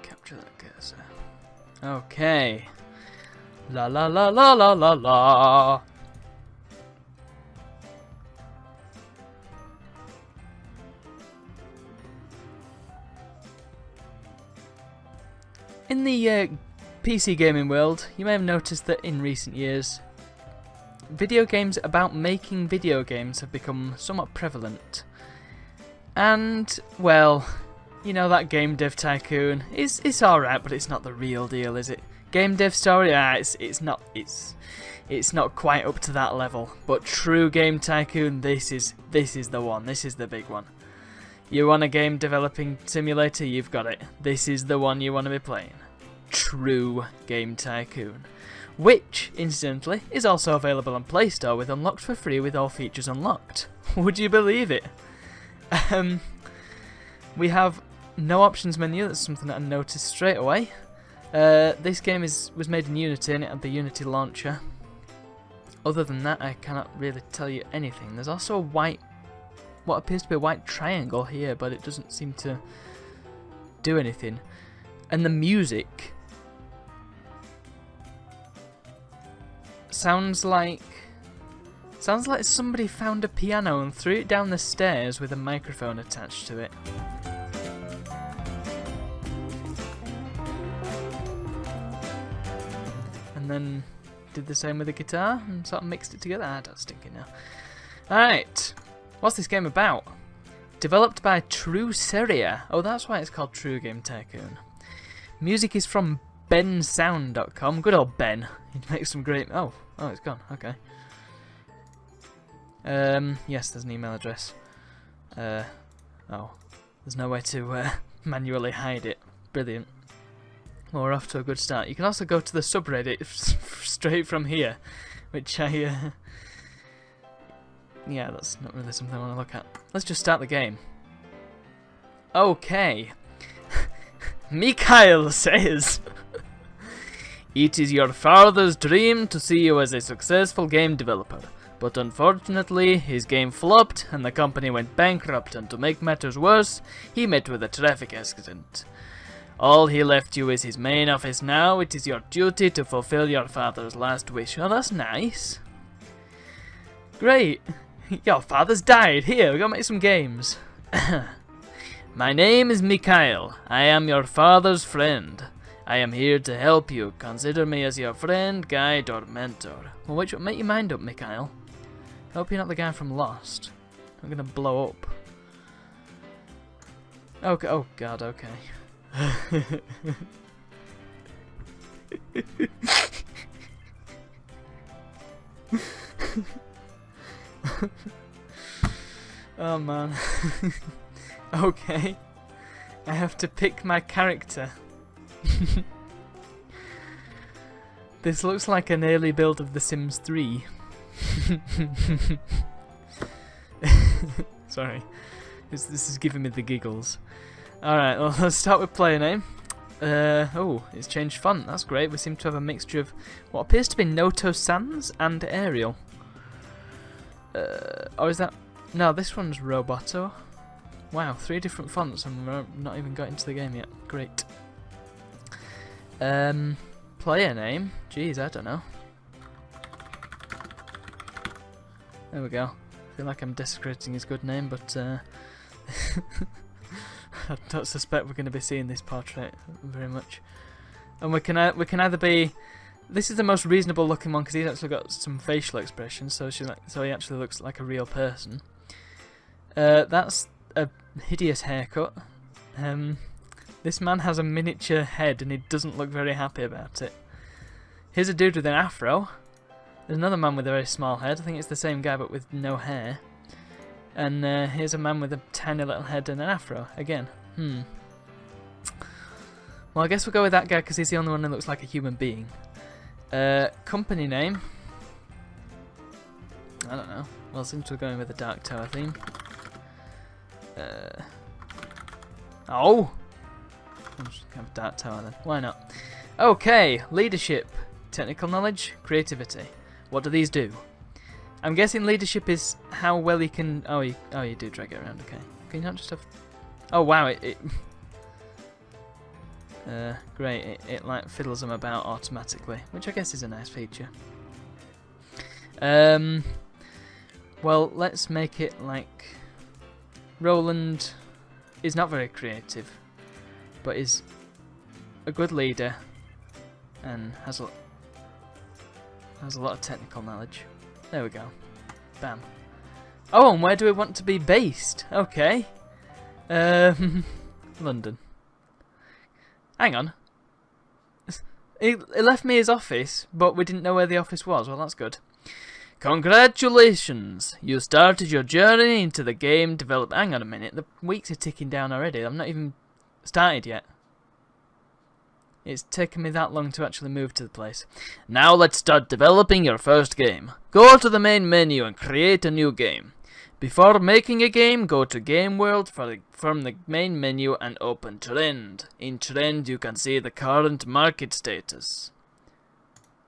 Capture that cursor. Okay. La la la la la la la. In the PC gaming world, you may have noticed that in recent years, video games about making video games have become somewhat prevalent. And, well, you know that Game Dev Tycoon, it's alright, but it's not the real deal, is it? Game Dev Story, it's not quite up to that level. But True Game Tycoon, this is the one, this is the big one. You want a game developing simulator, you've got it. This is the one you want to be playing. True Game Tycoon. Which, incidentally, is also available on Play Store with Unlocked for free with all features unlocked. Would you believe it? We have no options menu, that's something that I noticed straight away. This game was made in Unity and it had the Unity launcher. Other than that, I cannot really tell you anything. There's also a what appears to be a white triangle here, but it doesn't seem to do anything. And the music sounds like somebody found a piano and threw it down the stairs with a microphone attached to it. And then did the same with the guitar and sort of mixed it together. I don't stinking know. Alright. What's this game about? Developed by True Seria. Oh, that's why it's called True Game Tycoon. Music is from bensound.com. Good old Ben. He makes some great... Oh, it's gone. Okay. Yes, there's an email address. Oh, there's no way to manually hide it. Brilliant. Well, we're off to a good start. You can also go to the subreddit straight from here, which I... Yeah, that's not really something I want to look at. Let's just start the game. Okay. Mikhail says, "It is your father's dream to see you as a successful game developer, but unfortunately his game flopped and the company went bankrupt, and to make matters worse, he met with a traffic accident. All he left you is his main office now. It is your duty to fulfill your father's last wish." Oh, that's nice. Great. Your father's died. Here, we're gonna make some games. "My name is Mikhail. I am your father's friend. I am here to help you. Consider me as your friend, guide, or mentor." Well, make your mind up, Mikhail. Hope you're not the guy from Lost. I'm gonna blow up. Okay. Oh God. Okay. Oh man. Okay. I have to pick my character. This looks like an early build of The Sims 3. Sorry. This is giving me the giggles. Alright, well, let's start with player name. Oh, it's changed font. That's great. We seem to have a mixture of what appears to be Noto Sans and Arial. Or is that... No, this one's Roboto. Wow, 3 different fonts and we're not even got into the game yet. Great. Player name? Jeez, I don't know. There we go. I feel like I'm desecrating his good name, but I don't suspect we're going to be seeing this portrait very much. And we can either be... This is the most reasonable looking one because he's actually got some facial expressions, so he actually looks like a real person. That's a hideous haircut. This man has a miniature head and he doesn't look very happy about it. Here's a dude with an afro. There's another man with a very small head. I think it's the same guy but with no hair. And here's a man with a tiny little head and an afro. Again. Well, I guess we'll go with that guy because he's the only one who looks like a human being. Company name. I don't know. Well, since we're going with the Dark Tower theme. Oh! I'll just have Dark Tower then. Why not? Okay, leadership. Technical knowledge, creativity. What do these do? I'm guessing leadership is how well you can... Oh, you do drag it around, okay. Can you not just have... Oh, wow, Great, it like fiddles them about automatically, which I guess is a nice feature. Well, let's make it like Roland is not very creative, but is a good leader and has a lot of technical knowledge. There we go. Bam. Oh, and where do we want to be based? Okay. London. Hang on. It left me his office, but we didn't know where the office was. Well, that's good. Congratulations! You started your journey into the game development. Hang on a minute. The weeks are ticking down already. I'm not even started yet. It's taken me that long to actually move to the place. Now let's start developing your first game. Go to the main menu and create a new game. Before making a game, go to Game World from the main menu and open Trend. In Trend, you can see the current market status.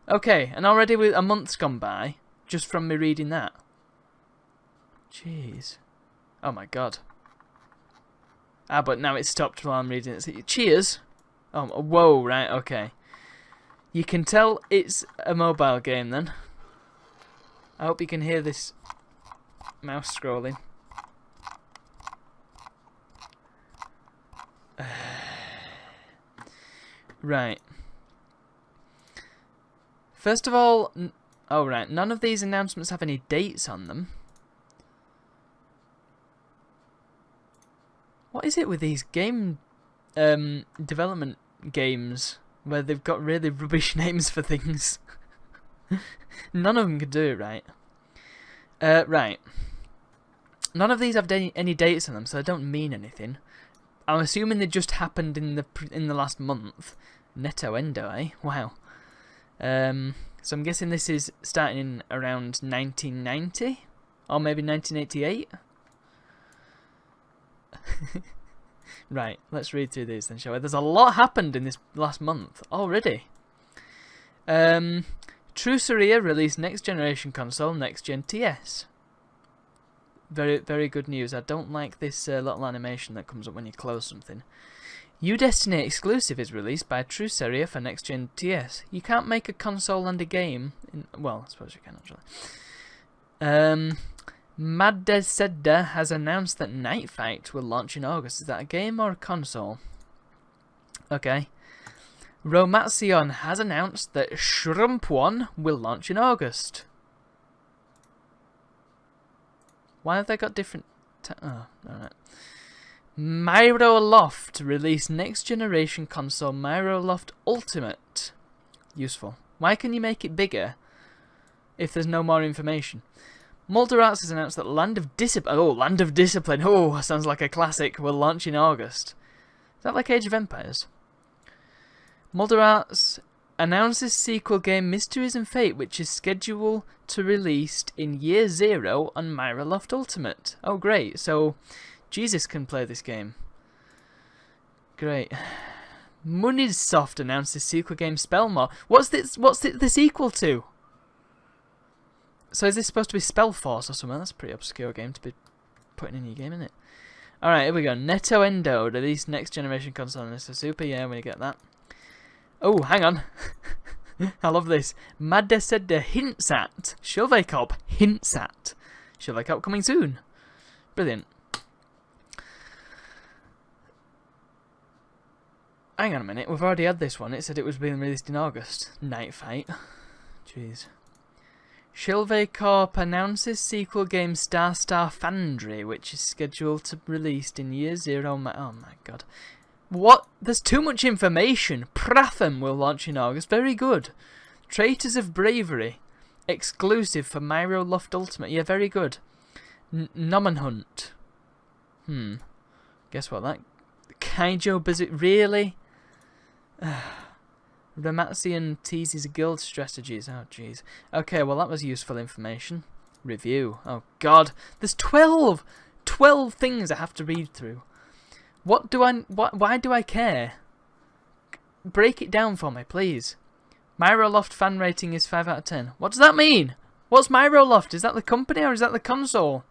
Okay, and already a month's gone by, just from me reading that. Jeez. Oh my god. Ah, but now it's stopped while I'm reading it. Cheers! Oh, whoa, right, okay. You can tell it's a mobile game then. I hope you can hear this mouse scrolling. Right. First of all, oh right, none of these announcements have any dates on them. What is it with these game development games where they've got really rubbish names for things? None of them can do it right. Right. None of these have any dates on them, so they don't mean anything. I'm assuming they just happened in the last month. Netto Endo, eh? Wow. So I'm guessing this is starting in around 1990? Or maybe 1988? Right, let's read through these then, shall we? There's a lot happened in this last month already. True released next generation console, next gen TS. Very, very good news. I don't like this little animation that comes up when you close something. Destiny exclusive is released by True for next gen TS. You can't make a console and a game. Well, I suppose you can actually. Maddesedda has announced that Night Fight will launch in August. Is that a game or a console? Okay. Romatsion has announced that Shrimp One will launch in August. Why have they got different... oh, alright. Myro Loft released next generation console Myro Loft Ultimate. Useful. Why can you make it bigger if there's no more information? Mulder Arts has announced that Land of Discipline. Oh, sounds like a classic. Will launch in August. Is that like Age of Empires? Mulder Arts announces sequel game Mysteries and Fate, which is scheduled to release in Year Zero on Myra Loft Ultimate. Oh, great. So, Jesus can play this game. Great. Munisoft announces sequel game Spellmore. What's the sequel to? So is this supposed to be Spellforce or something? That's a pretty obscure game to be putting in your game, isn't it? Alright, here we go. Netto Endo, release next generation console on this. Super, yeah, when you get that. Oh, hang on. I love this. Maddesedda hints at. Shilvecorp hints at. Shilvecorp coming soon. Brilliant. Hang on a minute, we've already had this one. It said it was being released in August. Night Fight. Jeez. Shilvecorp announces sequel game Star Foundry, which is scheduled to be released in Year Zero. Oh my god. What? There's too much information. Pratham will launch in August. Very good. Traitors of Bravery. Exclusive for Myro Loft Ultimate. Yeah, very good. Nomenhunt. Guess what that... Kaijo Bazooka. Really? Ramaxian teases guild strategies. Oh, jeez. Okay, well, that was useful information. Review. Oh, God. There's 12! 12 things I have to read through. Why do I care? Break it down for me, please. Myro Loft fan rating is 5 out of 10. What does that mean? What's Myro Loft? Is that the company or is that the console?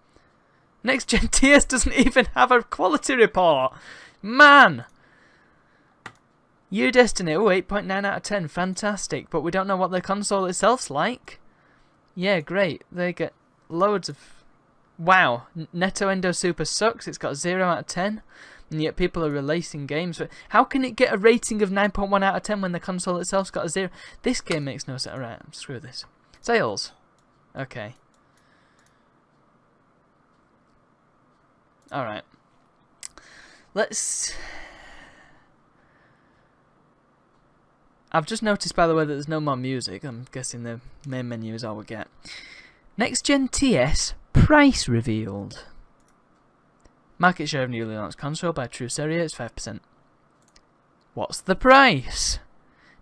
Next Gen TS doesn't even have a quality report. Man! You Destiny, oh, 8.9 out of 10, fantastic, but we don't know what the console itself's like. Yeah, great, they get loads of... Wow, Netto Endo Super sucks, it's got 0 out of 10, and yet people are releasing games. But how can it get a rating of 9.1 out of 10 when the console itself's got a 0? This game makes no sense. Alright, screw this. Sales. Okay. Alright. Let's... I've just noticed, by the way, that there's no more music. I'm guessing the main menu is all we get. Next Gen TS, price revealed. Market share of newly launched console by True Seria is 5%. What's the price?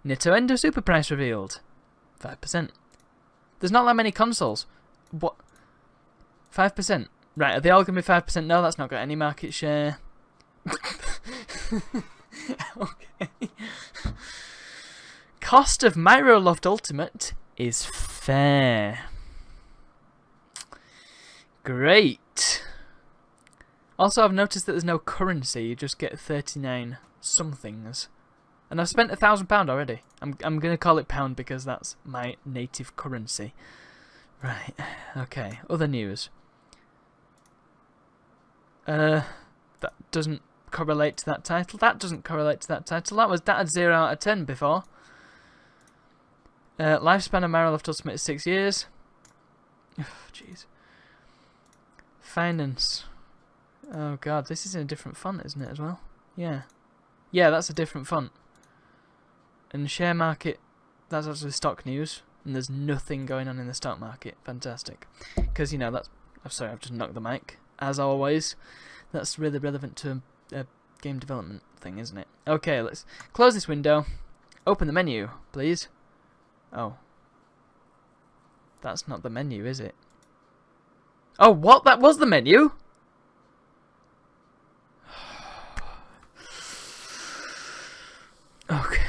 Nintendo Super price revealed. 5%. There's not that many consoles. What? 5%. Right, are they all going to be 5%? No, that's not got any market share. Okay. Cost of Myro Loft Ultimate is fair. Great. Also, I've noticed that there's no currency. You just get 39 somethings. And I've spent £1,000 already. I'm going to call it pound because that's my native currency. Right. Okay. Other news. That doesn't correlate to that title. That doesn't correlate to that title. That had 0 out of 10 before. Lifespan of Myro Loft Ultimate is 6 years. Jeez. Finance. Oh god, this is in a different font, isn't it, as well? Yeah. Yeah, that's a different font. And share market, that's actually stock news. And there's nothing going on in the stock market. Fantastic. Because, you know, that's... I'm sorry, I've just knocked the mic. As always, that's really relevant to a game development thing, isn't it? Okay, let's close this window. Open the menu, please. Oh. That's not the menu, is it? Oh, what? That was the menu? Okay.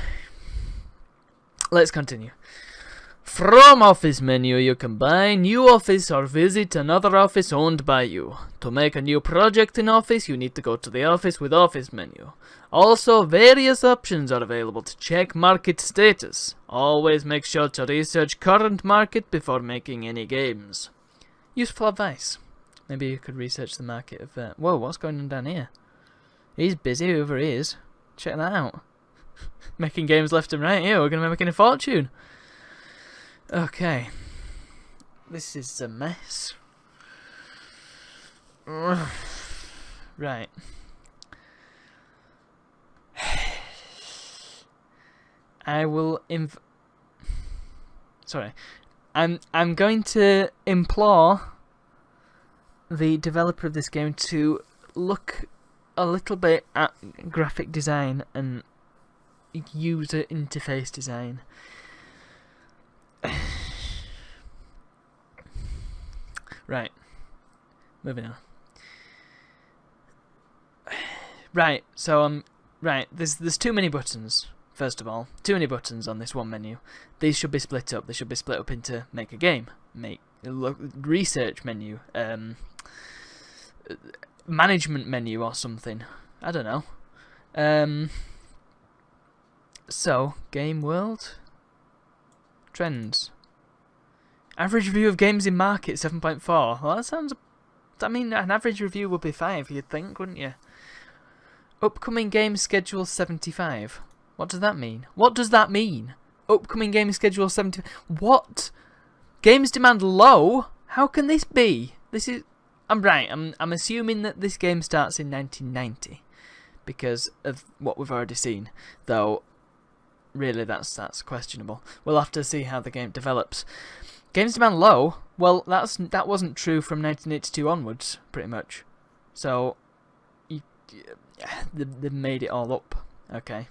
Let's continue. From office menu, you can buy new office or visit another office owned by you. To make a new project in office, you need to go to the office with office menu. Also, various options are available to check market status. Always make sure to research current market before making any games. Useful advice. Maybe you could research the market of... Whoa, what's going on down here? He's busy, whoever he is. Check that out. Making games left and right here. We're going to be making a fortune. Okay. This is a mess. Right. I will Sorry. I'm going to implore the developer of this game to look a little bit at graphic design and user interface design. Right. Moving on. Right, so right, there's too many buttons. First of all, too many buttons on this one menu. These should be split up. They should be split up into make a game, research menu, management menu or something. I don't know. So, game world, trends, average review of games in market 7.4. Well, that sounds. I mean, an average review would be 5. You'd think, wouldn't you? Upcoming game schedule 75. What does that mean? What does that mean? Upcoming game schedule 70. What? Games demand low? How can this be? This is. I'm right. I'm assuming that this game starts in 1990 because of what we've already seen. Though, really, that's questionable. We'll have to see how the game develops. Games demand low. Well, that wasn't true from 1982 onwards, pretty much. So, they made it all up. Okay.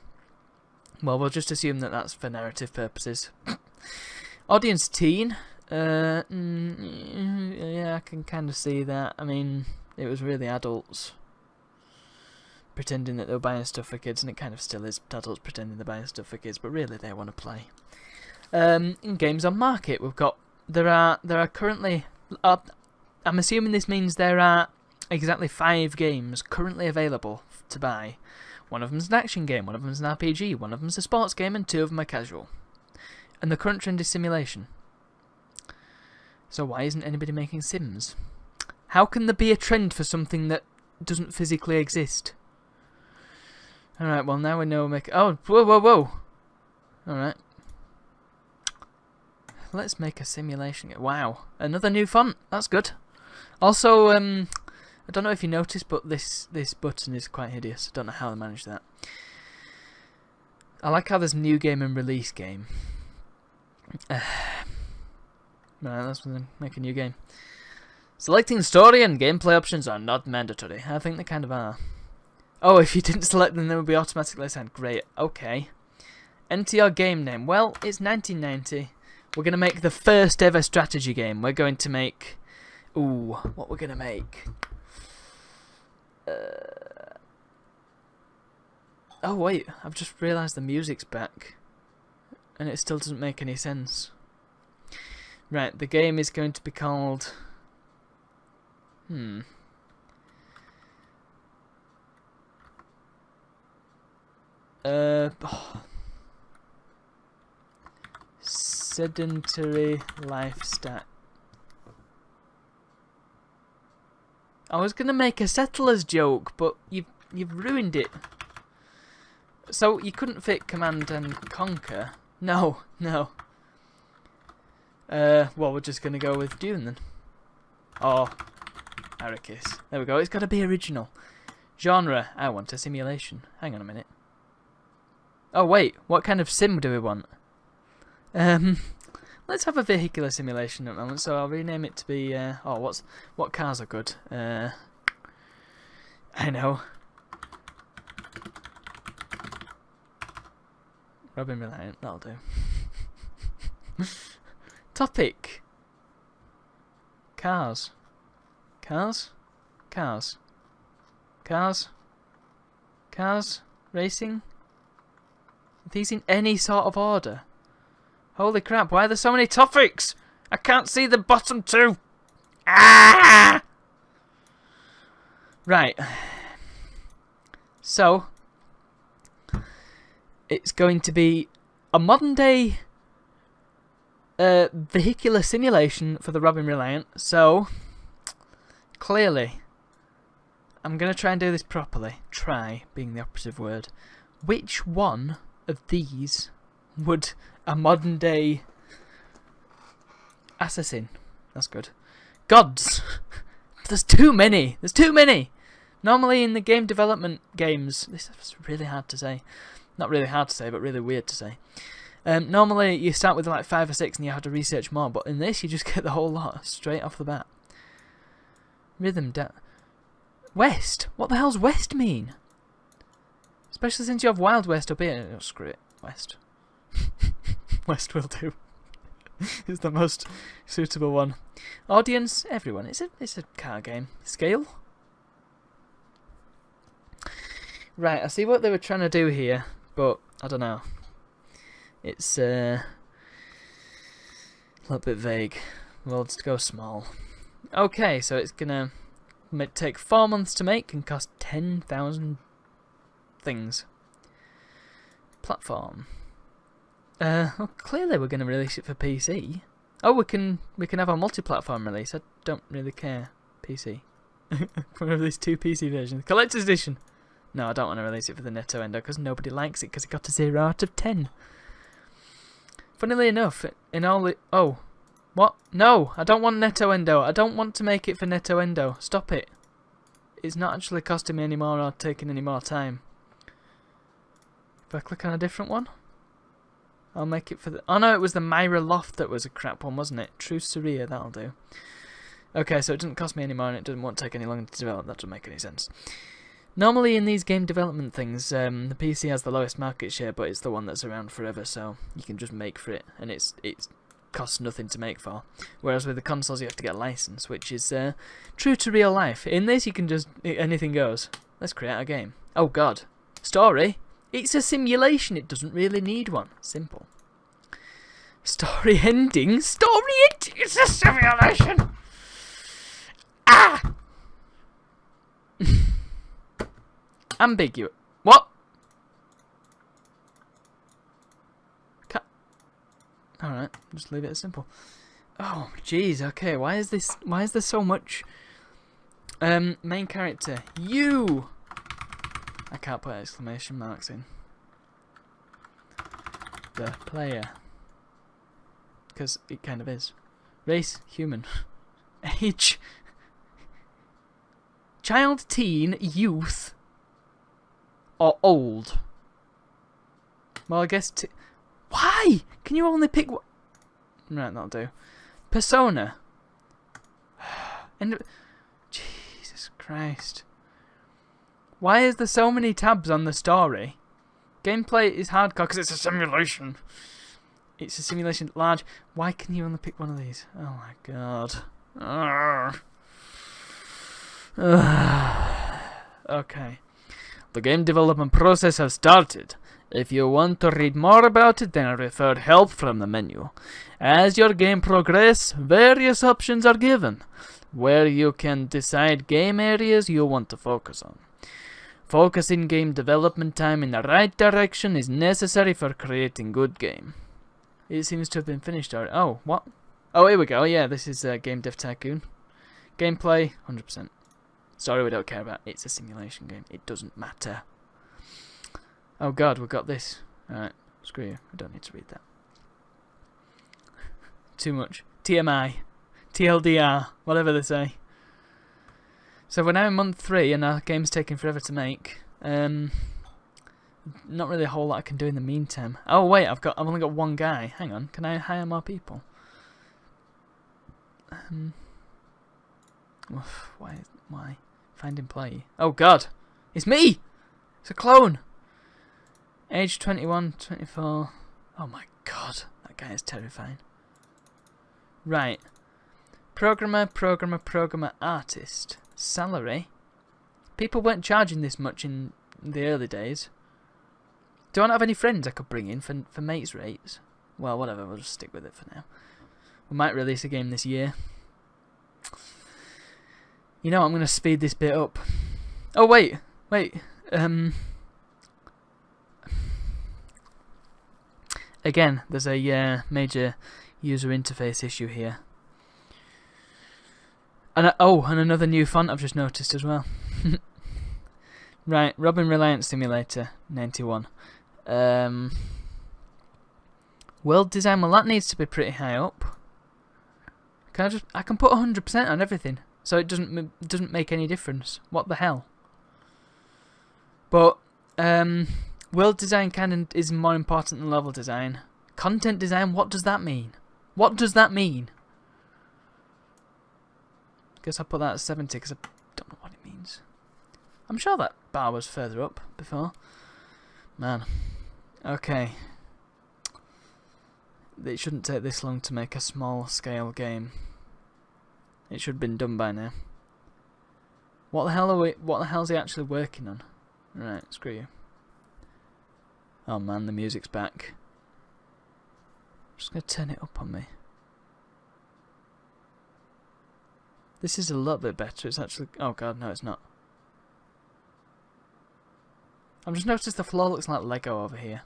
Well, we'll just assume that that's for narrative purposes. Audience teen. Yeah, I can kind of see that. I mean, it was really adults pretending that they were buying stuff for kids, and it kind of still is adults pretending they're buying stuff for kids, but really they want to play. In games on market, there are currently. I'm assuming this means there are exactly 5 games currently available to buy, One of them's an action game, one of them's an RPG, one of them's a sports game, and 2 of them are casual. And the current trend is simulation. So why isn't anybody making Sims? How can there be a trend for something that doesn't physically exist? Alright, well now we know we're making... Oh, whoa, whoa, whoa! Alright. Let's make a simulation game. Wow, another new font. That's good. Also, I don't know if you noticed, but this button is quite hideous. I don't know how they managed that. I like how there's new game and release game. Right, let's make a new game. Selecting story and gameplay options are not mandatory. I think they kind of are. Oh, if you didn't select them, they would be automatically assigned. Great, okay. Enter your game name. Well, it's 1990. We're going to make the first ever strategy game. We're going to make... Ooh, what we're going to make? Oh, wait. I've just realised the music's back. And it still doesn't make any sense. Right, the game is going to be called... Sedentary lifestyle. I was gonna make a settlers joke, but you've ruined it. So you couldn't fit Command and Conquer? No. Well, we're just gonna go with Dune then. Oh, Arrakis. There we go. It's got to be original. Genre. I want a simulation. Hang on a minute. Oh wait, what kind of sim do we want? Let's have a vehicular simulation at the moment. So I'll rename it to be. What cars are good? I know. Robin Reliant. That'll do. Topic. Cars. Racing. Are these in any sort of order? Holy crap, why are there so many topics? I can't see the bottom 2. Ah! Right. So, it's going to be a modern day vehicular simulation for the Robin Reliant. So, clearly, I'm going to try and do this properly. Try being the operative word. Which one of these would a modern day assassin? That's good. Gods! There's too many! Normally in the game development games, this is really hard to say. Not really hard to say, but really weird to say. Normally you start with like 5 or 6 and you have to research more, but in this you just get the whole lot straight off the bat. Rhythm down. West? What the hell's West mean? Especially since you have Wild West up here. Oh, screw it. West. West will do. It's the most suitable one. Audience, everyone. It's a car game. Scale? Right, I see what they were trying to do here, but I don't know. It's a little bit vague. Well, let's go small. Okay, so it's gonna take 4 months to make and cost 10,000 things. Platform. Well, clearly we're gonna release it for PC. Oh, we can have a multi-platform release. I don't really care. PC. We'll release 2 PC versions. Collector's edition. No, I don't want to release it for the Netto Endo because nobody likes it because it got a 0 out of 10. Funnily enough, in all the... Oh. What? No, I don't want Netto Endo. I don't want to make it for Netto Endo. Stop it. It's not actually costing me any more or taking any more time. If I click on a different one, I'll make it for the... Oh no, it was the Myra Loft that was a crap one, wasn't it? True Syria, that'll do. Okay, so it doesn't cost me any more and it won't take any longer to develop. That doesn't make any sense. Normally in these game development things, the PC has the lowest market share, but it's the one that's around forever, so you can just make for it, and it costs nothing to make for. Whereas with the consoles you have to get a license, which is true to real life. In this you can just... anything goes. Let's create a game. Oh god. Story? It's a simulation, it doesn't really need one. Simple. Story ending? Story ending is a simulation! Ah! Ambiguous. What? Just leave it as simple. Oh, jeez. Okay, why is this? Why is there so much? Main character. You. I can't put exclamation marks in. The player. Because it kind of is. Race, human. Age. Child, teen, youth. Or old. Well, I guess... Why? Can you only pick... Right, that'll do. Persona. And... Jesus Christ. Why is there so many tabs on the story? Gameplay is hardcore because it's a simulation. It's a simulation large. Why can you only pick one of these? Oh my god. Okay. The game development process has started. If you want to read more about it, then refer help from the menu. As your game progresses, various options are given, where you can decide game areas you want to focus on. Focusing game development time in the right direction is necessary for creating good game. It seems to have been finished already. Oh, what? Oh, here we go. Yeah, this is Game Dev Tycoon. Gameplay, 100%. Sorry, we don't care about. It's a simulation game. It doesn't matter. Oh god, we got this. Alright, screw you. I don't need to read that. Too much. TMI. TLDR. Whatever they say. So we're now in month 3 and our game's taking forever to make. Not really a whole lot I can do in the meantime. Oh wait, I've only got one guy. Hang on, can I hire more people? Why? Find employee. Oh god! It's me! It's a clone! Age 21, 24. Oh my god, that guy is terrifying. Right. Programmer, artist. Salary. People weren't charging this much in the early days. Do I not have any friends I could bring in for mates rates? Well, whatever, we'll just stick with it for now. We might release a game this year. You know, I'm going to speed this bit up. Oh, wait. Again, there's a major user interface issue here. And and another new font I've just noticed as well. Right, Robin Reliance Simulator 91. World design, well that needs to be pretty high up. I can put 100% on everything, so it doesn't make any difference. What the hell? But world design kind of is more important than level design. Content design, what does that mean? What does that mean? Guess I'll put that at 70 because I don't know what it means. I'm sure that bar was further up before. Man. Okay. It shouldn't take this long to make a small scale game. It should have been done by now. What the hell is he actually working on? Right, screw you. Oh man, the music's back. I'm just gonna turn it up on me. This is a little bit better. It's actually... Oh god, no it's not. I've just noticed the floor looks like Lego over here.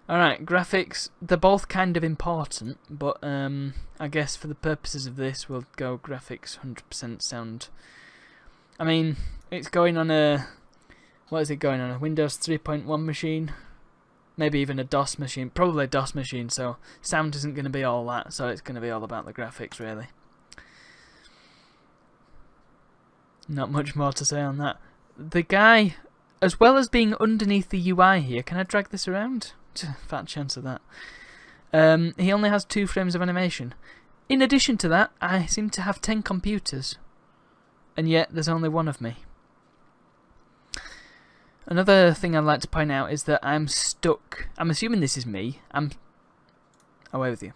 Alright, graphics. They're both kind of important, but I guess for the purposes of this, we'll go graphics 100% sound. I mean, it's going on a... What is it going on? A Windows 3.1 machine? Maybe even a DOS machine. Probably a DOS machine, so sound isn't going to be all that, so it's going to be all about the graphics, really. Not much more to say on that. The guy, as well as being underneath the UI here, can I drag this around? Fat chance of that. He only has 2 frames of animation. In addition to that, I seem to have 10 computers. And yet, there's only one of me. Another thing I'd like to point out is that I'm stuck. I'm assuming this is me. Away with you.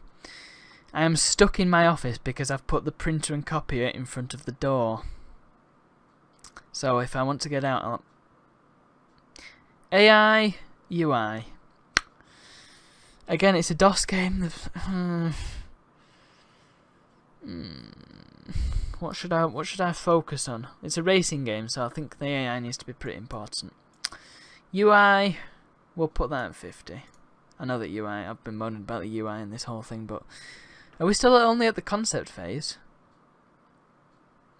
I am stuck in my office because I've put the printer and copier in front of the door. So if I want to get out, I'll... AI, UI. Again, it's a DOS game. What should I focus on? It's a racing game, so I think the AI needs to be pretty important. UI, we'll put that at 50. I know that UI, I've been moaning about the UI and this whole thing, but are we still only at the concept phase?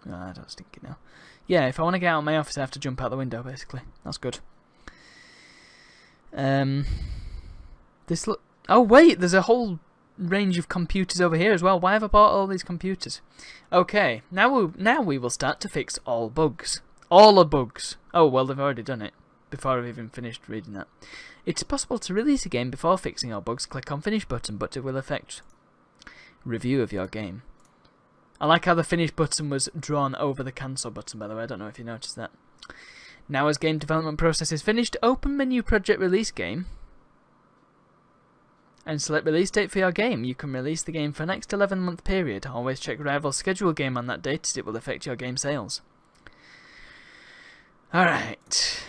Oh, I don't think it now. Yeah, if I want to get out of my office, I have to jump out the window, basically. That's good. Oh wait, there's a whole range of computers over here as well. Why have I bought all these computers? Okay, now we will start to fix all bugs. All the bugs. Oh well, they've already done it before I've even finished reading that. It's possible to release a game before fixing all bugs. Click on finish button, but it will affect review of your game. I like how the finish button was drawn over the cancel button, by the way. I don't know if you noticed that. Now as game development process is finished, open menu project release game and select release date for your game. You can release the game for the next 11-month period. Always check Rival's schedule game on that date as it will affect your game sales. Alright.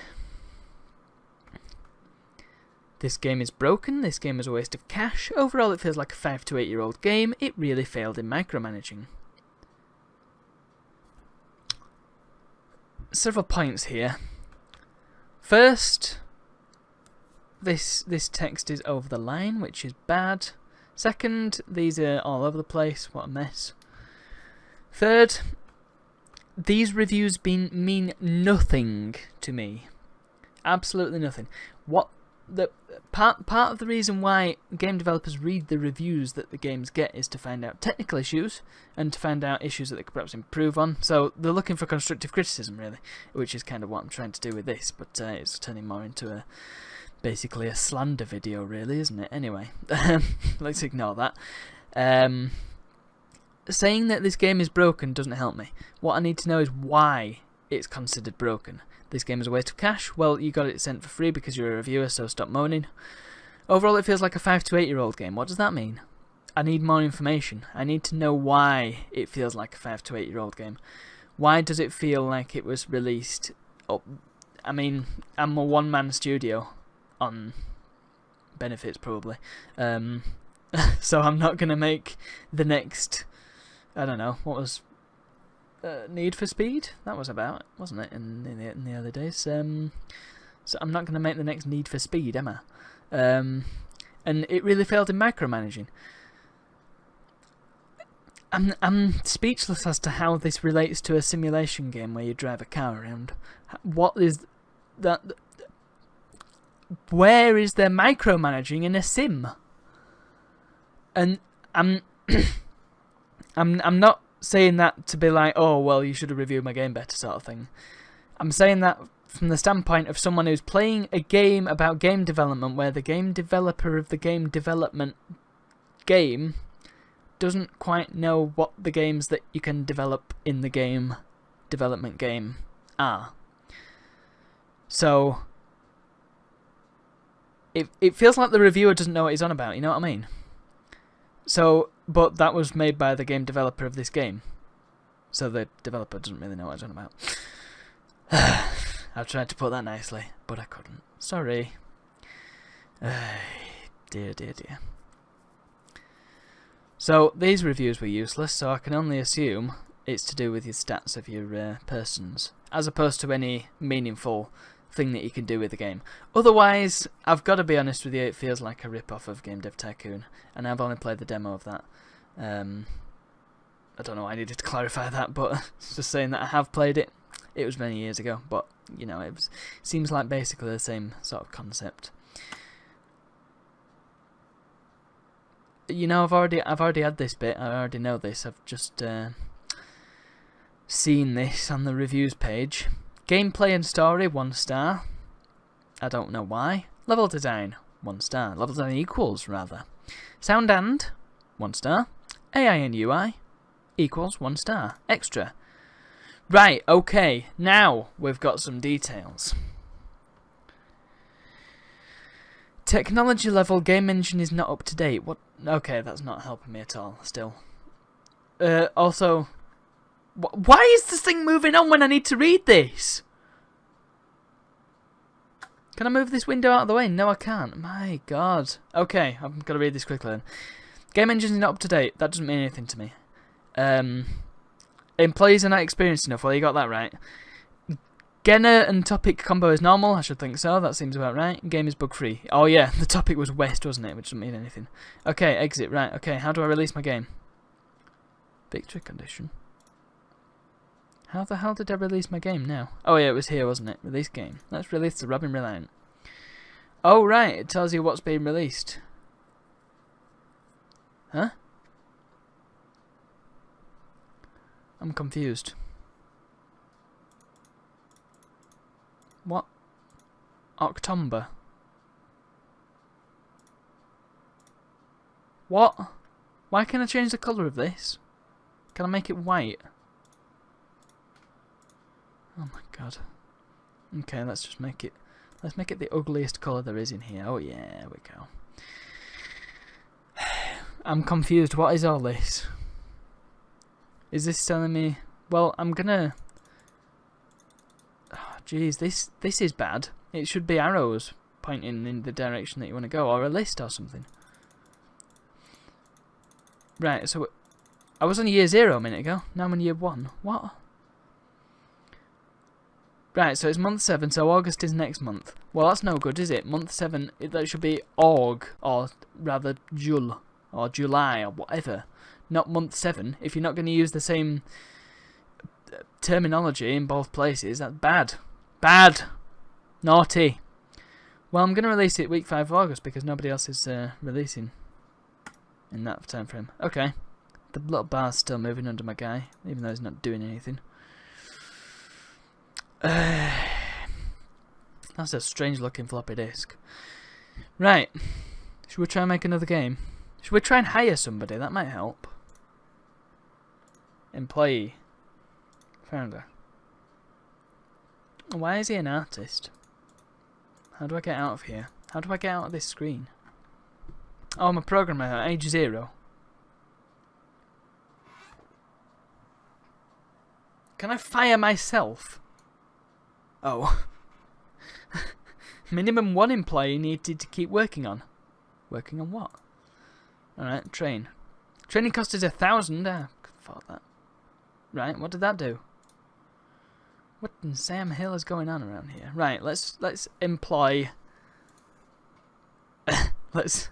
This game is broken. This game is a waste of cash. Overall it feels like a 5 to 8 year old game. It really failed in micromanaging. Several points here. First, this text is over the line, which is bad. Second, these are all over the place. What a mess. Third, these reviews mean nothing to me. Absolutely nothing. What the part of the reason why game developers read the reviews that the games get is to find out technical issues and to find out issues that they could perhaps improve on. So they're looking for constructive criticism, really, which is kind of what I'm trying to do with this. But it's turning more into basically a slander video, really, isn't it? Anyway, let's ignore that. Saying that this game is broken doesn't help me. What I need to know is why it's considered broken. This game is a waste of cash. Well, you got it sent for free because you're a reviewer, so stop moaning. Overall, it feels like a 5 to 8 year old game. What does that mean? I need more information. I need to know why it feels like a 5 to 8 year old game. Why does it feel like it was released? Oh, I mean, I'm a one-man studio on benefits, probably. So I'm not going to make the next, I don't know, what was... Need for Speed? That was about, wasn't it, in the early days? So I'm not going to make the next Need for Speed, am I? And it really failed in micromanaging. I'm speechless as to how this relates to a simulation game where you drive a car around. What is that? Where is there micromanaging in a sim? And I'm not saying that to be like, oh, well, you should have reviewed my game better sort of thing. I'm saying that from the standpoint of someone who's playing a game about game development where the game developer of the game development game doesn't quite know what the games that you can develop in the game development game are. So it feels like the reviewer doesn't know what he's on about, you know what I mean? So, but that was made by the game developer of this game. So the developer doesn't really know what he's on about. I tried to put that nicely, but I couldn't. Sorry. Dear. So, these reviews were useless, so I can only assume it's to do with your stats of your persons, as opposed to any meaningful thing that you can do with the game. Otherwise, I've got to be honest with you, it feels like a rip-off of Game Dev Tycoon, and I've only played the demo of that. I don't know why I needed to clarify that, but just saying that I have played it. It was many years ago, but, you know, it seems like basically the same sort of concept. You know, I've already had this bit. I already know this. I've just seen this on the reviews page. Gameplay and story, 1 star. I don't know why. Level design, 1 star. Level design equals, rather. Sound and, 1 star. AI and UI, equals 1 star. Extra. Right, okay. Now we've got some details. Technology level, game engine is not up to date. What? Okay, that's not helping me at all, still. Also... Why is this thing moving on when I need to read this? Can I move this window out of the way? No, I can't. My God. Okay, I've got to read this quickly then. Game engine is not up to date. That doesn't mean anything to me. Employees are not experienced enough. Well, you got that right. Genner and topic combo is normal. I should think so. That seems about right. Game is bug free. Oh yeah, the topic was West, wasn't it? Which doesn't mean anything. Okay, exit. Right. Okay, how do I release my game? Victory condition. How the hell did I release my game now? Oh yeah, it was here, wasn't it? Release game. Let's release the Robin Reliant. Oh right, it tells you what's being released. Huh? I'm confused. What? October. What? Why can't I change the colour of this? Can I make it white? Oh my god. Okay, let's just make it... Let's make it the ugliest colour there is in here. Oh yeah, there we go. I'm confused. What is all this? Is this telling me... Well, I'm gonna... Oh, jeez, this is bad. It should be arrows pointing in the direction that you want to go, or a list or something. Right, so... I was on year 0 a minute ago. Now I'm on year 1. What? Right, so it's month 7, so August is next month. Well, that's no good, is it? Month 7, that should be Aug, or rather Jul, or July, or whatever. Not month 7. If you're not going to use the same terminology in both places, that's bad. Bad! Naughty! Well, I'm going to release it week 5 of August, because nobody else is releasing in that time frame. Okay. The little bar's still moving under my guy, even though he's not doing anything. That's a strange looking floppy disk. Right. Should we try and make another game? Should we try and hire somebody? That might help. Employee. Founder. Why is he an artist? How do I get out of here? How do I get out of this screen? Oh, I'm a programmer at age 0. Can I fire myself? Oh. Minimum 1 employee needed to keep working on. Working on what? Alright, train. Training cost is 1,000. I thought that. Right, what did that do? What in Sam Hill is going on around here? Right, let's employ... let's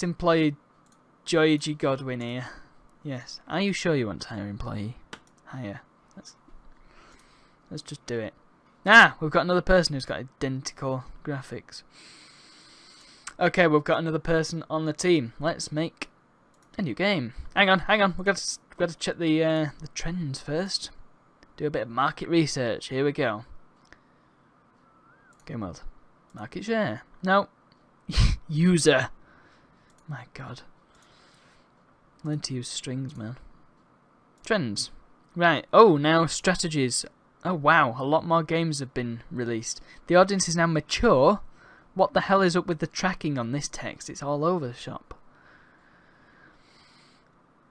employ Joy G. Godwin here. Yes. Are you sure you want to hire employee? Hire. Let's just do it. Ah! We've got another person who's got identical graphics. Okay, we've got another person on the team. Let's make a new game. Hang on. We've got to check the trends first. Do a bit of market research. Here we go. Game world. Market share. No. User. My god. Learn to use strings, man. Trends. Right. Oh, now strategies. Oh, wow. A lot more games have been released. The audience is now mature. What the hell is up with the tracking on this text? It's all over the shop.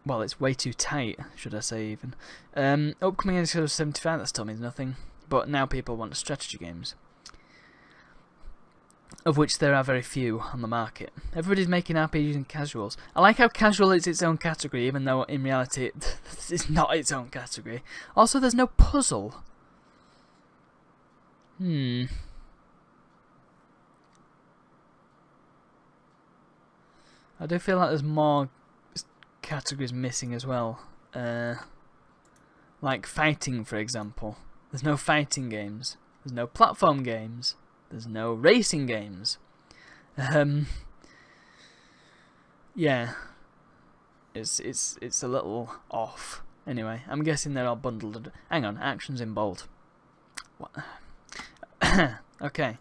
Well, it's way too tight, should I say, even. Upcoming episode 75, that still means nothing. But now people want strategy games. Of which there are very few on the market. Everybody's making RPGs and casuals. I like how casual is its own category, even though in reality it's not its own category. Also, there's no puzzle. I do feel like there's more categories missing as well. Like fighting, for example. There's no fighting games. There's no platform games. There's no racing games. Yeah. It's a little off. Anyway, I'm guessing they're all bundled. Hang on, actions in bold. What? Okay.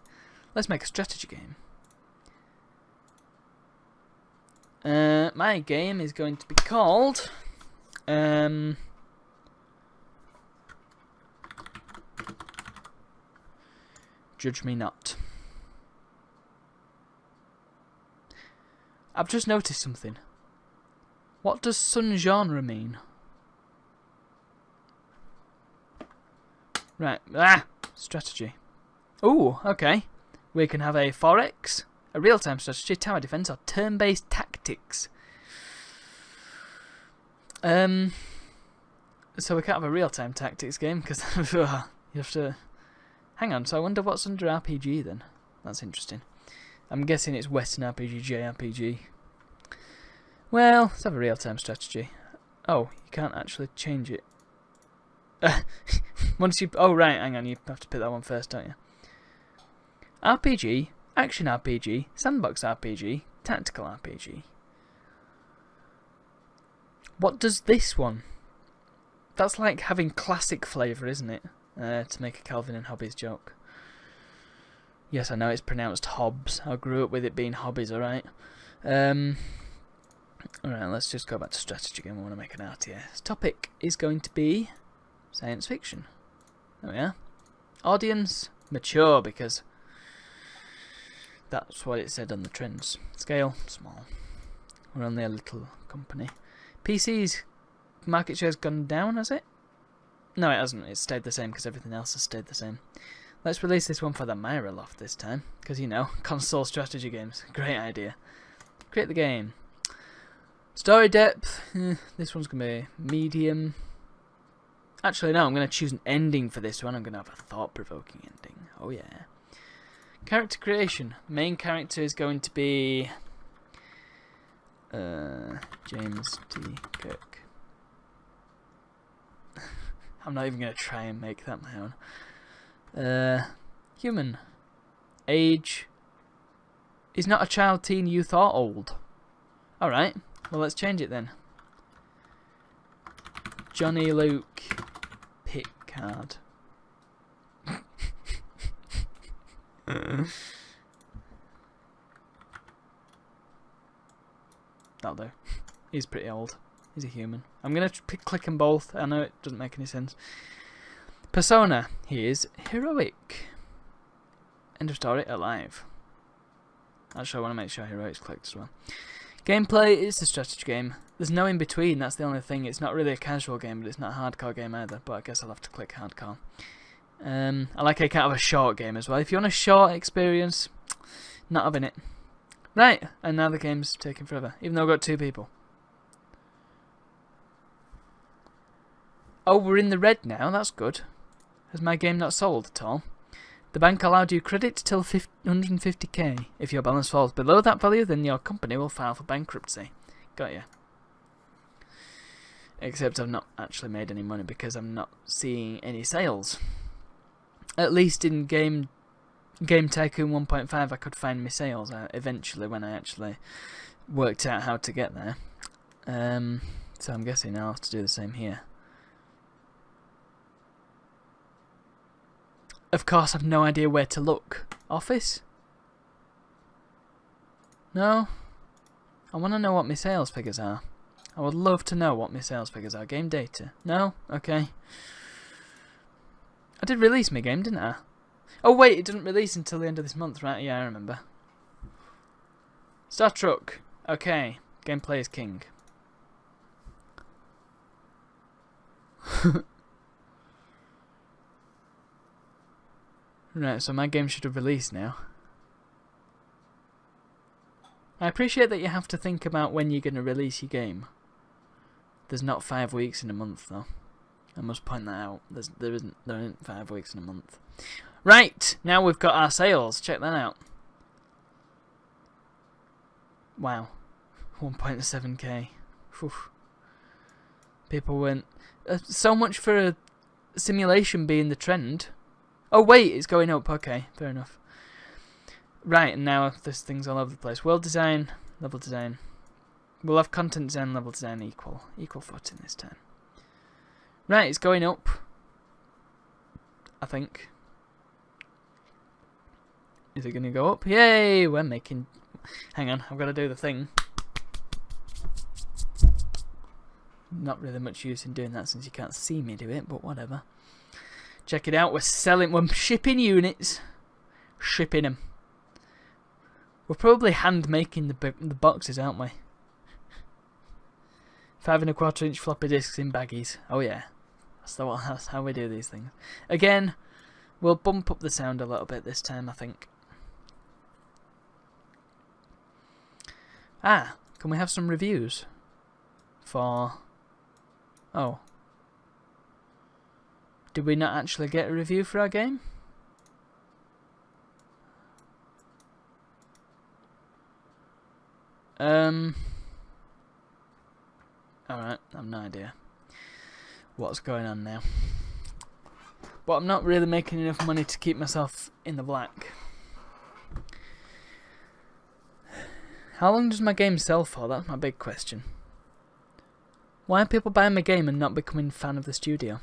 Let's make a strategy game. My game is going to be called Judge Me Not. I've just noticed something. What does sun genre mean? Right. Strategy. Ooh, okay. We can have a forex, a real-time strategy, tower defense, or turn-based tactics. So we can't have a real-time tactics game because you have to... Hang on, so I wonder what's under RPG then. That's interesting. I'm guessing it's Western RPG, JRPG. Well, let's have a real-time strategy. Oh, you can't actually change it. Once you... Oh, right, hang on, you have to pick that one first, don't you? RPG, Action RPG, Sandbox RPG, Tactical RPG. What does this one? That's like having classic flavour, isn't it? To make a Calvin and Hobbies joke. Yes, I know it's pronounced Hobbs. I grew up with it being Hobbies, alright? Alright, let's just go back to strategy again. We want to make an RTS. Topic is going to be science fiction. There we are. Audience, mature, because that's what it said on the trends. Scale, small. We're only a little company. PC's market share's gone down, has it? No, it hasn't. It's stayed the same because everything else has stayed the same. Let's release this one for the Myra Loft this time, because, you know, console strategy games. Great idea. Create the game. Story depth. This one's going to be medium. Actually, no, I'm going to choose an ending for this one. I'm going to have a thought-provoking ending. Oh, yeah. Character creation. Main character is going to be... James T. Kirk. I'm not even going to try and make that my own. Human. Age. He's not a child, teen, youth, or old. Alright. Well, let's change it then. Johnny Luke Pickard. That'll do. He's pretty old. He's a human. I'm going to click them both. I know it doesn't make any sense. Persona. He is heroic. End of story. Alive. Actually, I want to make sure heroic's clicked as well. Gameplay is a strategy game. There's no in between. That's the only thing. It's not really a casual game, but it's not a hardcore game either. But I guess I'll have to click hardcore. I like I can't have a short game as well. If you want a short experience, not having it. Right, and now the game's taking forever, even though I've got 2 people. Oh, we're in the red now, that's good. Has my game not sold at all? The bank allowed you credit till 150k. If your balance falls below that value, then your company will file for bankruptcy. Got ya. Except I've not actually made any money because I'm not seeing any sales. At least in Game Tycoon 1.5 I could find my sales eventually when I actually worked out how to get there. So I'm guessing I'll have to do the same here. Of course I've no idea where to look. Office? No? I want to know what my sales figures are. I would love to know what my sales figures are. Game data? No? Okay. I did release my game, didn't I? Oh wait, it didn't release until the end of this month, right? Yeah, I remember. Star Truck. Okay. Gameplay is king. Right, so my game should have released now. I appreciate that you have to think about when you're going to release your game. There's not 5 weeks in a month, though. I must point that out. There isn't 5 weeks in a month. Right, now we've got our sales. Check that out. Wow. 1.7k. Whew. People went... so much for a simulation being the trend. Oh wait, it's going up. Okay, fair enough. Right, and now this thing's all over the place. World design, level design. We'll have content design, level design equal footing this time. Right, it's going up. I think. Is it going to go up? Yay! We're making... Hang on, I've got to do the thing. Not really much use in doing that since you can't see me do it, but whatever. Check it out, we're shipping units. Shipping them. We're probably hand making the boxes, aren't we? 5 1/4 inch floppy disks in baggies. Oh yeah. That's how we do these things. Again, we'll bump up the sound a little bit this time, I think. Ah, can we have some reviews? For... Oh. Did we not actually get a review for our game? Alright, I have no idea what's going on now. But I'm not really making enough money to keep myself in the black. How long does my game sell for? That's my big question. Why are people buying my game and not becoming fan of the studio?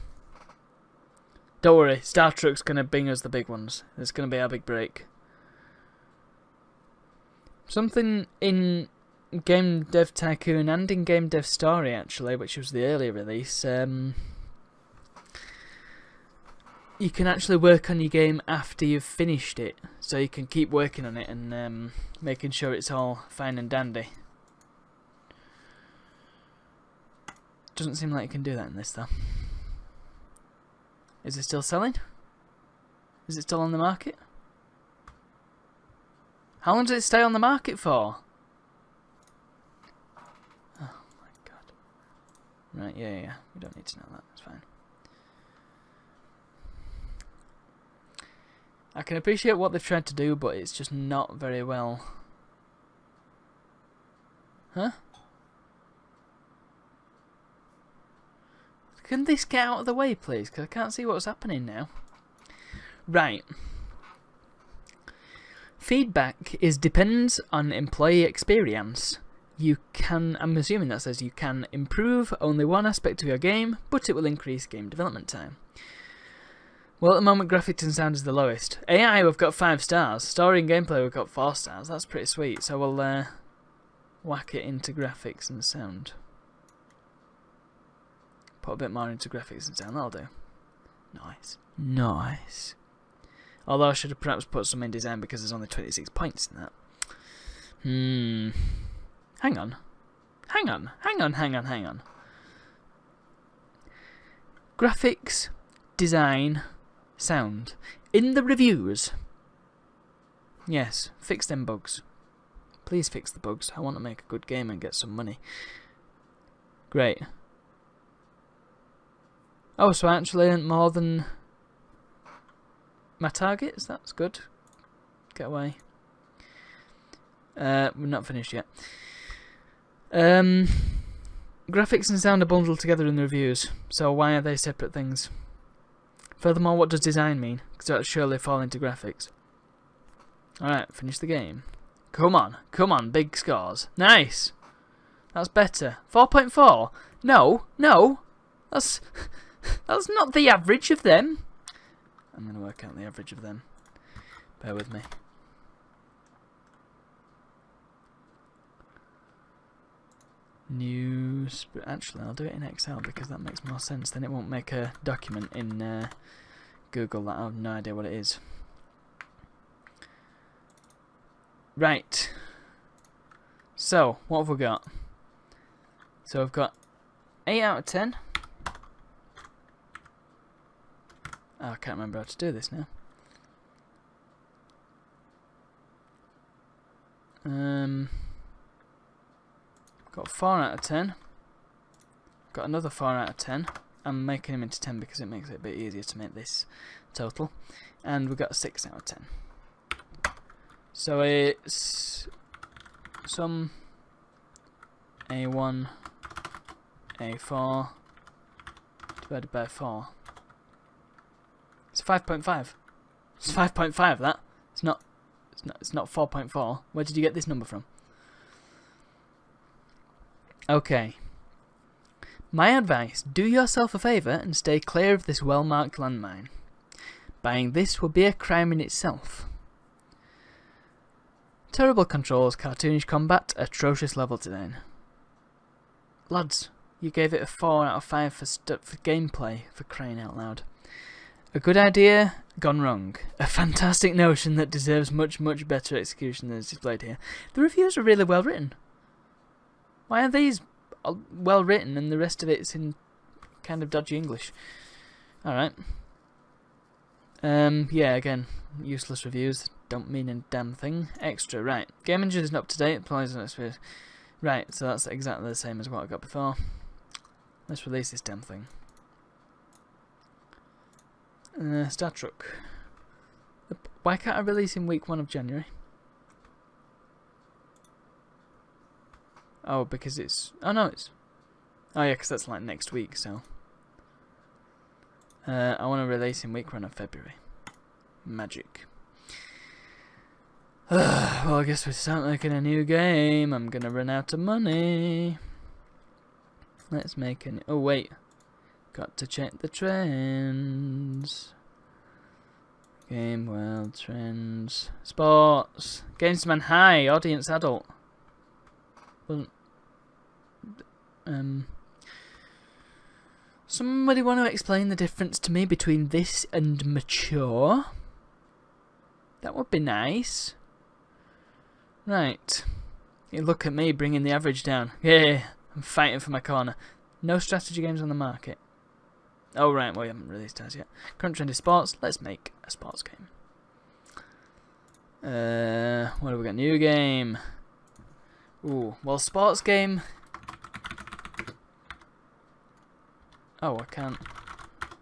Don't worry, Star Truk's going to bring us the big ones. It's going to be our big break. Something in Game Dev Tycoon and in Game Dev Story, actually, which was the earlier release, you can actually work on your game after you've finished it. So you can keep working on it and making sure it's all fine and dandy. Doesn't seem like you can do that in this, though. Is it still selling? Is it still on the market? How long does it stay on the market for? Oh my god. Right, yeah. We don't need to know that. It's fine. I can appreciate what they've tried to do, but it's just not very well. Huh? Can this get out of the way, please? Because I can't see what's happening now. Right. Feedback depends on employee experience. You can, I'm assuming that says you can improve only one aspect of your game, but it will increase game development time. Well, at the moment, graphics and sound is the lowest. AI, we've got 5 stars. Story and gameplay, we've got 4 stars. That's pretty sweet. So we'll whack it into graphics and sound. Put a bit more into graphics and sound. That'll do. Nice. Nice. Although I should have perhaps put some in design because there's only 26 points in that. Hang on. Graphics, design, sound. In the reviews. Yes, fix them bugs. Please fix the bugs. I want to make a good game and get some money. Great. Oh, so I actually earned more than my targets? That's good. Get away. We're not finished yet. Graphics and sound are bundled together in the reviews, so why are they separate things? Furthermore, what does design mean? Because that surely fall into graphics. Alright, finish the game. Come on, big scores. Nice! That's better. 4.4? No, that's not the average of them. I'm going to work out the average of them. Bear with me. News. Actually, I'll do it in Excel because that makes more sense. Then it won't make a document in Google that I have no idea what it is. Right. So, what have we got? So we've got 8 out of 10. Oh, I can't remember how to do this now. Got 4 out of 10. Got another 4 out of 10. I'm making them into 10 because it makes it a bit easier to make this total. And we got a 6 out of 10. So it's some A1, A4 divided by 4. It's 5.5. It's 5.5. That. It's not 4.4. Where did you get this number from? Okay. My advice: do yourself a favour and stay clear of this well-marked landmine. Buying this would be a crime in itself. Terrible controls, cartoonish combat, atrocious level design. Lads, you gave it a 4 out of 5 for gameplay, for crying out loud. A good idea, gone wrong. A fantastic notion that deserves much, much better execution than is displayed here. The reviews are really well written. Why are these well written and the rest of it's in kind of dodgy English? Alright. Yeah, again, useless reviews. Don't mean a damn thing. Extra, right. Game engine is not up to date. Applies on experience. Right, so that's exactly the same as what I got before. Let's release this damn thing. Star Trek. Why can't I release in week 1 of January? Oh, because it's... Oh, no, it's... Oh, yeah, because that's like next week, so... I want to release in week 1 of February. Magic. Well, I guess we start making a new game. I'm going to run out of money. Let's make an... Oh, wait. Got to check the trends. Game world trends. Sports. Gamesman high. Audience adult. Somebody want to explain the difference to me between this and mature? That would be nice. Right. You look at me bringing the average down. Yeah, I'm fighting for my corner. No strategy games on the market. Oh, right, well, we haven't released ours yet. Current trend is sports. Let's make a sports game. What have we got? New game. Ooh, well, sports game. Oh, I can't.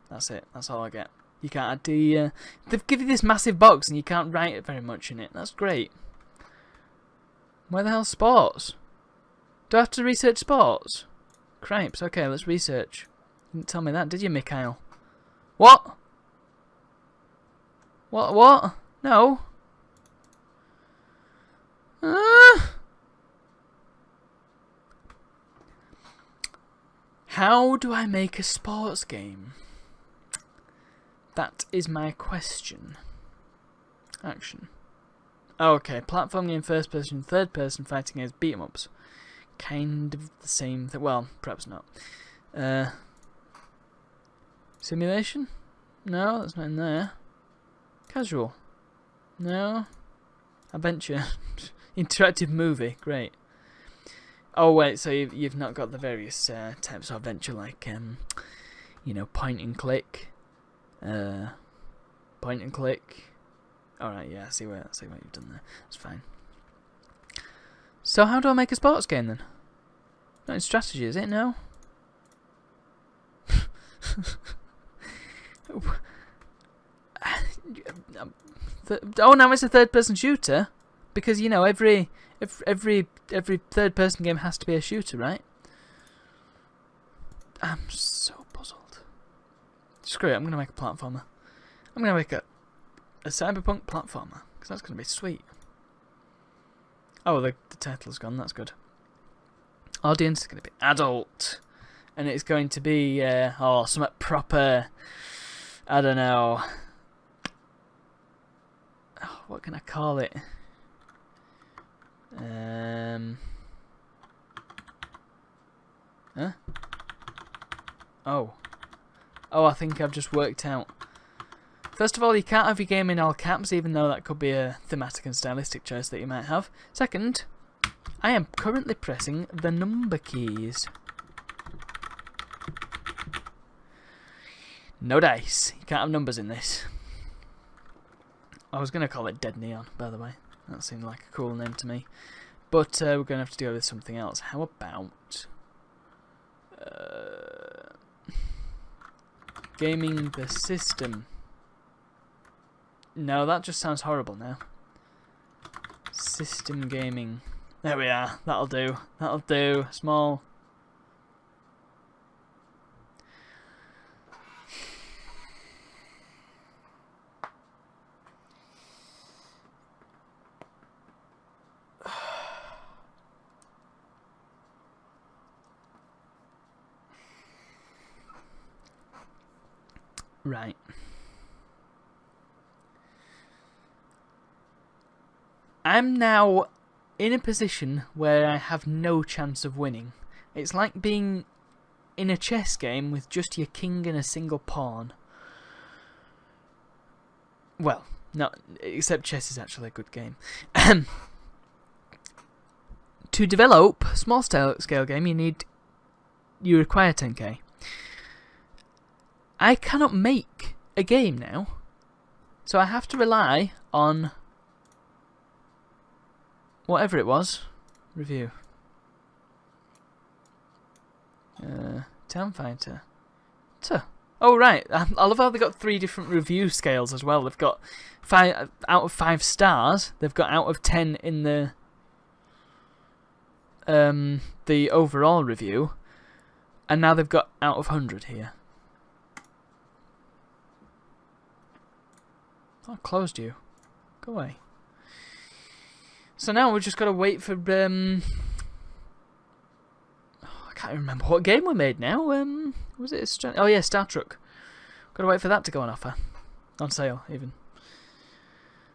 That's it. That's all I get. You can't add the... They've given you this massive box and you can't write very much in it. That's great. Where the hell's sports? Do I have to research sports? Cripes. Okay, let's research. You didn't tell me that, did you, Mikhail? What? What? No. How do I make a sports game? That is my question. Action. Oh, okay, platform game, first person, third person, fighting against beat 'em ups. Kind of the same thing. Well, perhaps not. Simulation? No, that's not in there. Casual? No. Adventure? Interactive movie? Great. Oh wait, so you've not got the various types of adventure, like you know, point and click. Point and click. All right, yeah, I see what you've done there. That's fine. So how do I make a sports game then? Not in strategy, is it? No. Oh, now it's a third-person shooter, because you know every third-person game has to be a shooter, right? I'm so puzzled. Screw it, I'm gonna make a platformer. I'm gonna make a cyberpunk platformer, because that's gonna be sweet. Oh, the title's gone. That's good. Audience is gonna be adult, and it's going to be something proper. I don't know. Oh, what can I call it? Huh? Oh, I think I've just worked out. First of all, you can't have your game in all caps, even though that could be a thematic and stylistic choice that you might have. Second, I am currently pressing the number keys. No dice. You can't have numbers in this. I was going to call it Dead Neon, by the way. That seemed like a cool name to me. But we're going to have to deal with something else. How about... gaming the system. No, that just sounds horrible now. System gaming. There we are. That'll do. That'll do. Small. Right. I'm now in a position where I have no chance of winning. It's like being in a chess game with just your king and a single pawn. Well, no, except chess is actually a good game. To develop a small scale game, you require 10k. I cannot make a game now, so I have to rely on whatever it was. Review. Town Fighter. Oh right, I love how they got 3 different review scales as well. They've got 5 out of 5 stars. They've got out of 10 in the overall review, and now they've got out of 100 here. I closed you. Go away. So now we've just got to wait for I can't remember what game we made now. Was it oh yeah, Star Trek. Got to wait for that to go on offer, on sale even,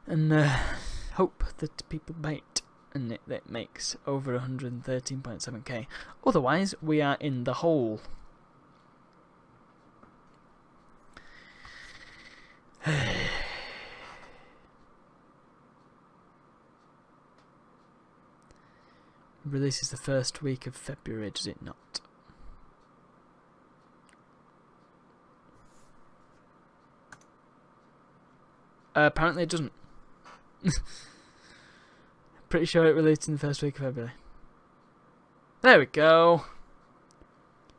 and hope that people bite and it makes over 113.7k. Otherwise, we are in the hole. Releases the first week of February, does it not? Apparently it doesn't. Pretty sure it released in the first week of February. There we go.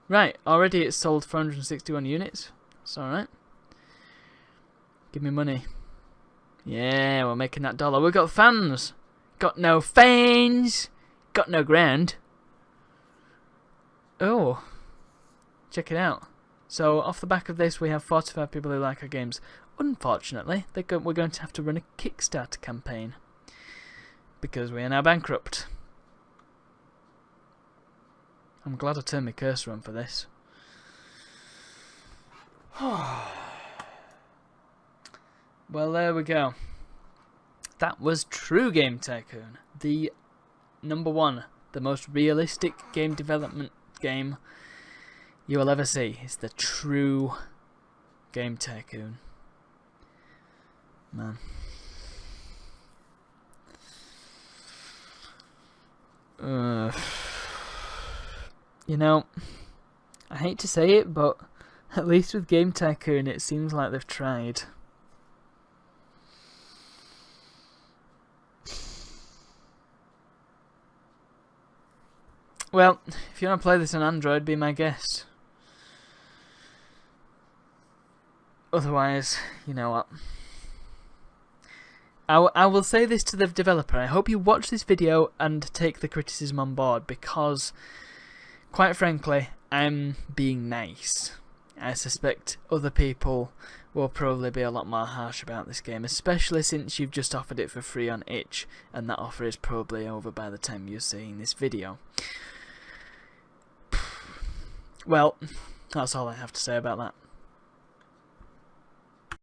Right, already it's sold 461 units. That's alright. Give me money. Yeah, we're making that dollar. We've got fans. Got no fans. Got no grand. Oh. Check it out. So, off the back of this, we have 45 people who like our games. Unfortunately, we're going to have to run a Kickstarter campaign, because we are now bankrupt. I'm glad I turned my cursor on for this. Well, there we go. That was True Game Tycoon. The #1, the most realistic game development game you will ever see. It's the True Game Tycoon. Man. You know, I hate to say it, but at least with Game Tycoon it seems like they've tried. Well, if you want to play this on Android, be my guest. Otherwise, you know what? I will say this to the developer. I hope you watch this video and take the criticism on board, because, quite frankly, I'm being nice. I suspect other people will probably be a lot more harsh about this game, especially since you've just offered it for free on itch, and that offer is probably over by the time you're seeing this video. Well, that's all I have to say about that.